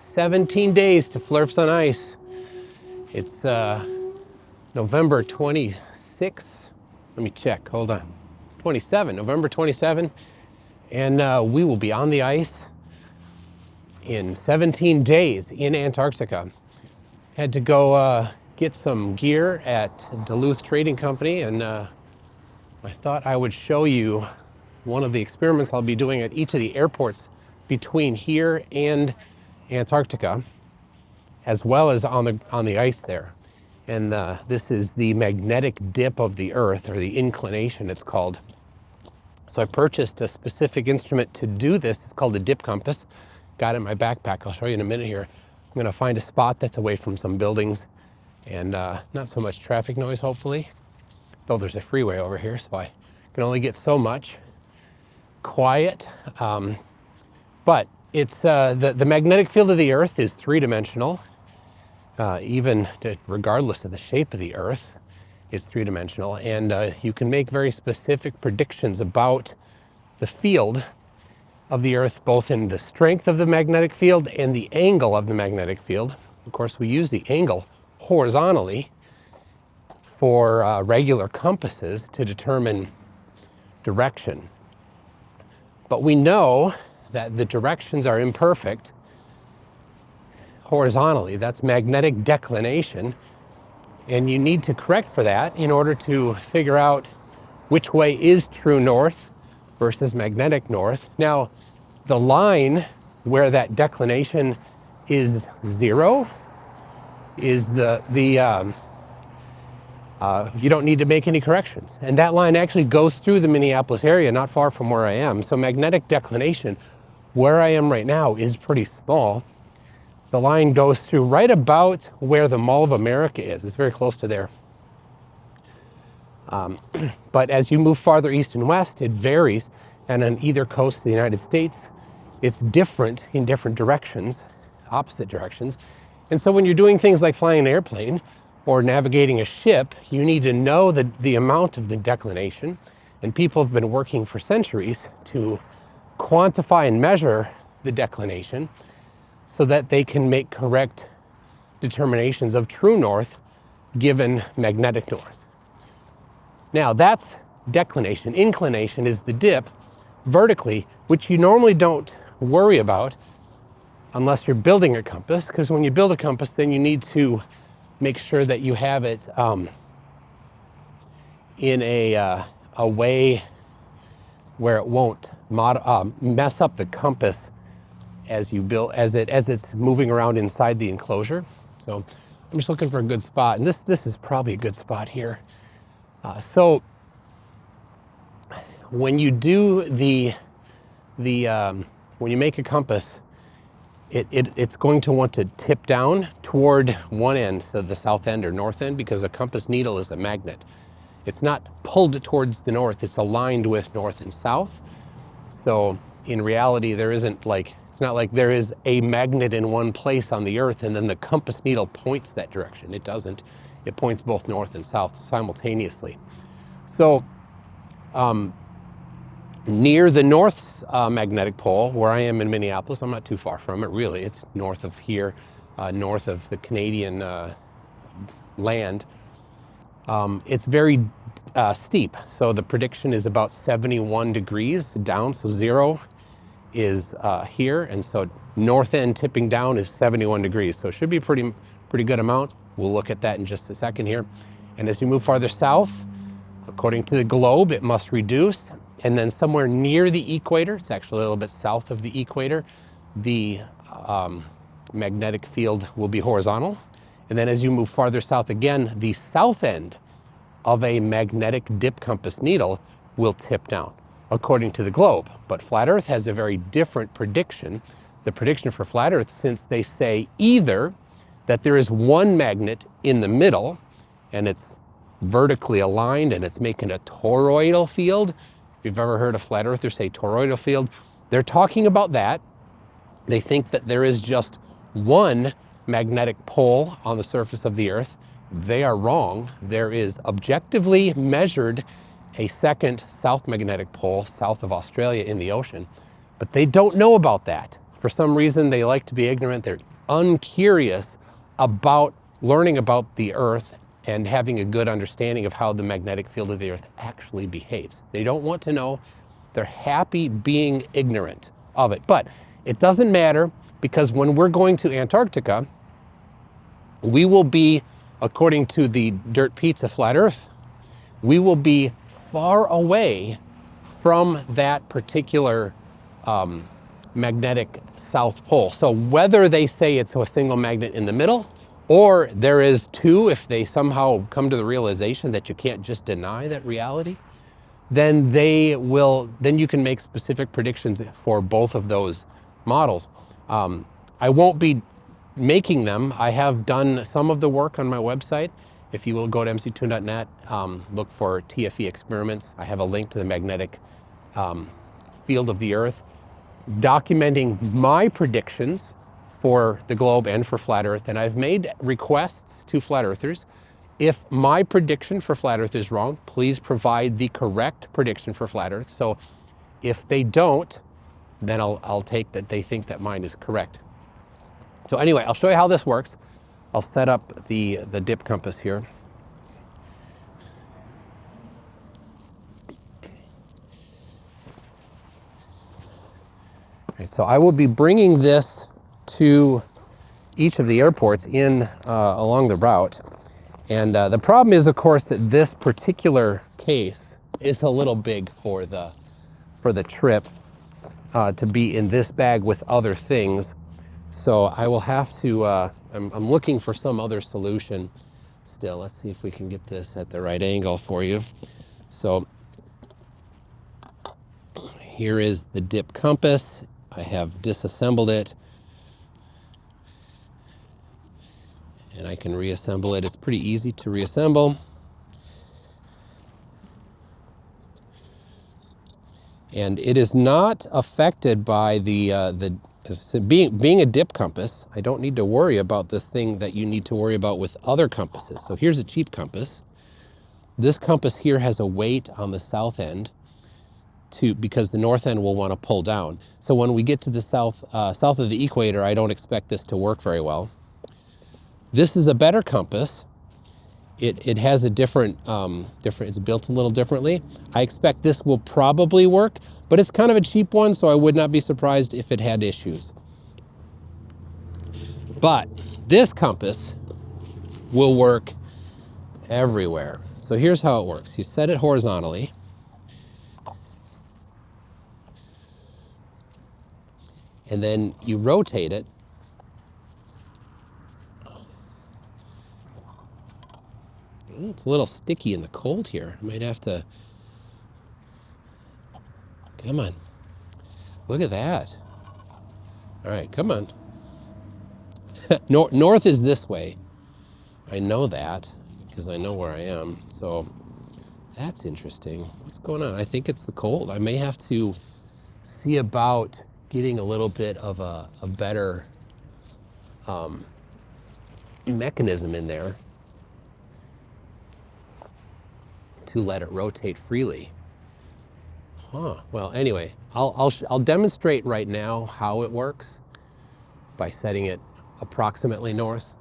17 days to Flerfs on ice. It's November 26. Let me check, hold on. 27, November 27. And we will be on the ice in 17 days in Antarctica. Had to go get some gear at Duluth Trading Company, and I thought I would show you one of the experiments I'll be doing at each of the airports between here and Antarctica, as well as on the ice there. And this is the magnetic dip of the Earth, or the inclination it's called. So I purchased a specific instrument to do this. It's called a dip compass. Got it in my backpack. I'll show you in a minute here. I'm gonna find a spot that's away from some buildings and not so much traffic noise, hopefully. Though there's a freeway over here, so I can only get so much quiet. But it's the magnetic field of the Earth is three-dimensional. Even regardless of the shape of the Earth, it's three-dimensional. And you can make very specific predictions about the field of the Earth, both in the strength of the magnetic field and the angle of the magnetic field. Of course, we use the angle horizontally for regular compasses to determine direction. But we know that the directions are imperfect horizontally. That's magnetic declination. And you need to correct for that in order to figure out which way is true north versus magnetic north. Now, the line where that declination is zero is you don't need to make any corrections. And that line actually goes through the Minneapolis area, not far from where I am. So magnetic declination, where I am right now, is pretty small. The line goes through right about where the Mall of America is. It's very close to there. But as you move farther east and west, it varies. And on either coast of the United States, it's different in different directions, opposite directions. And so when you're doing things like flying an airplane or navigating a ship, you need to know the amount of the declination. And people have been working for centuries to quantify and measure the declination so that they can make correct determinations of true north given magnetic north. Now that's declination. Inclination is the dip vertically, which you normally don't worry about unless you're building a compass, because when you build a compass, then you need to make sure that you have it in a way where it won't mess up the compass as you build, as it's moving around inside the enclosure. So I'm just looking for a good spot, and this is probably a good spot here. So when you do when you make a compass, it's going to want to tip down toward one end, so the south end or north end, because a compass needle is a magnet. It's not pulled towards the north, it's aligned with north and south. So in reality, it's not like there is a magnet in one place on the Earth and then the compass needle points that direction. It doesn't. It points both north and south simultaneously. So near the North's magnetic pole, where I am in Minneapolis, I'm not too far from it, really. It's north of here, north of the Canadian land. It's very steep. So the prediction is about 71 degrees down, so zero is here, and so north end tipping down is 71 degrees. So it should be a pretty good amount. We'll look at that in just a second here. And as you move farther south, according to the globe, it must reduce. And then somewhere near the equator, it's actually a little bit south of the equator, the magnetic field will be horizontal. And then as you move farther south again, the south end of a magnetic dip compass needle will tip down, according to the globe. But Flat Earth has a very different prediction. The prediction for Flat Earth, since they say either that there is one magnet in the middle and it's vertically aligned and it's making a toroidal field. If you've ever heard a flat earther say toroidal field, they're talking about that. They think that there is just one magnetic pole on the surface of the Earth. They are wrong. There is objectively measured a second south magnetic pole south of Australia in the ocean, but they don't know about that. for some reason, they like to be ignorant. They're uncurious about learning about the Earth and having a good understanding of how the magnetic field of the Earth actually behaves. They don't want to know. They're happy being ignorant of it. But it doesn't matter, because when we're going to Antarctica, we will be, according to the Dirt Pizza Flat Earth, we will be far away from that particular magnetic South Pole. So whether they say it's a single magnet in the middle, or there is two, if they somehow come to the realization that you can't just deny that reality, then then you can make specific predictions for both of those models. I won't be making them. I have done some of the work on my website. If you will go to mctoon.net, look for TFE experiments. I have a link to the magnetic field of the Earth, documenting my predictions for the globe and for flat Earth. And I've made requests to flat earthers. If my prediction for flat Earth is wrong, please provide the correct prediction for flat Earth. So if they don't, then I'll take that they think that mine is correct. So anyway, I'll show you how this works. I'll set up the dip compass here. Okay, so I will be bringing this to each of the airports in along the route. And the problem is, of course, that this particular case is a little big for the trip to be in this bag with other things. So I will have to, I'm looking for some other solution still. Let's see if we can get this at the right angle for you. So here is the dip compass. I have disassembled it, and I can reassemble it. It's pretty easy to reassemble. And it is not affected by being a dip compass. I don't need to worry about this thing that you need to worry about with other compasses. So here's a cheap compass. This compass here has a weight on the south end because the north end will want to pull down. So when we get to the south of the equator, I don't expect this to work very well. This is a better compass. It has a different, it's built a little differently. I expect this will probably work, but it's kind of a cheap one, so I would not be surprised if it had issues. But this compass will work everywhere. So here's how it works. You set it horizontally. And then you rotate it. It's a little sticky in the cold here. I might have to, come on. Look at that. All right, come on. North is this way. I know that because I know where I am. So that's interesting. What's going on? I think it's the cold. I may have to see about getting a little bit of a better mechanism in there to let it rotate freely. Huh. Well, anyway, I'll demonstrate right now how it works by setting it approximately north,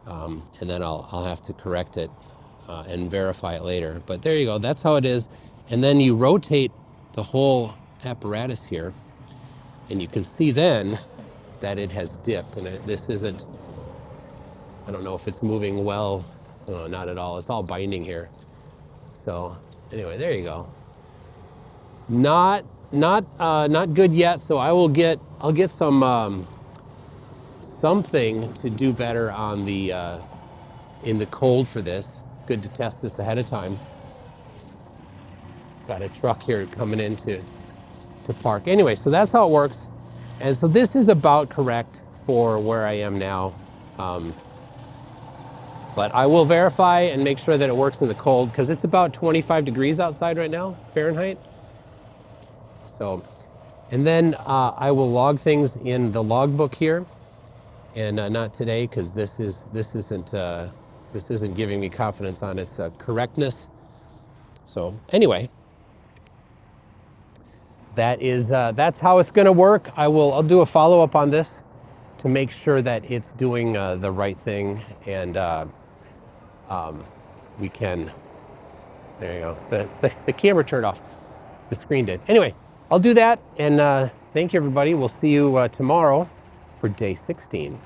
and then I'll have to correct it and verify it later. But there you go. That's how it is. And then you rotate the whole apparatus here, and you can see then that it has dipped. And this isn't, I don't know if it's moving well. No, not at all. It's all binding here. So anyway, there you go. Not good yet. So I'll get some something to do better on the in the cold for this. Good to test this ahead of time. Got a truck here coming in to park. Anyway, so that's how it works. And so this is about correct for where I am now. But I will verify and make sure that it works in the cold, because it's about 25 degrees outside right now, Fahrenheit. So, and then I will log things in the logbook here, and not today, because this isn't giving me confidence on its correctness. So anyway, that's how it's going to work. I'll do a follow-up on this to make sure that it's doing the right thing, and we can. There you go. The camera turned off. The screen did. Anyway, I'll do that, and thank you, everybody. We'll see you tomorrow for day 16.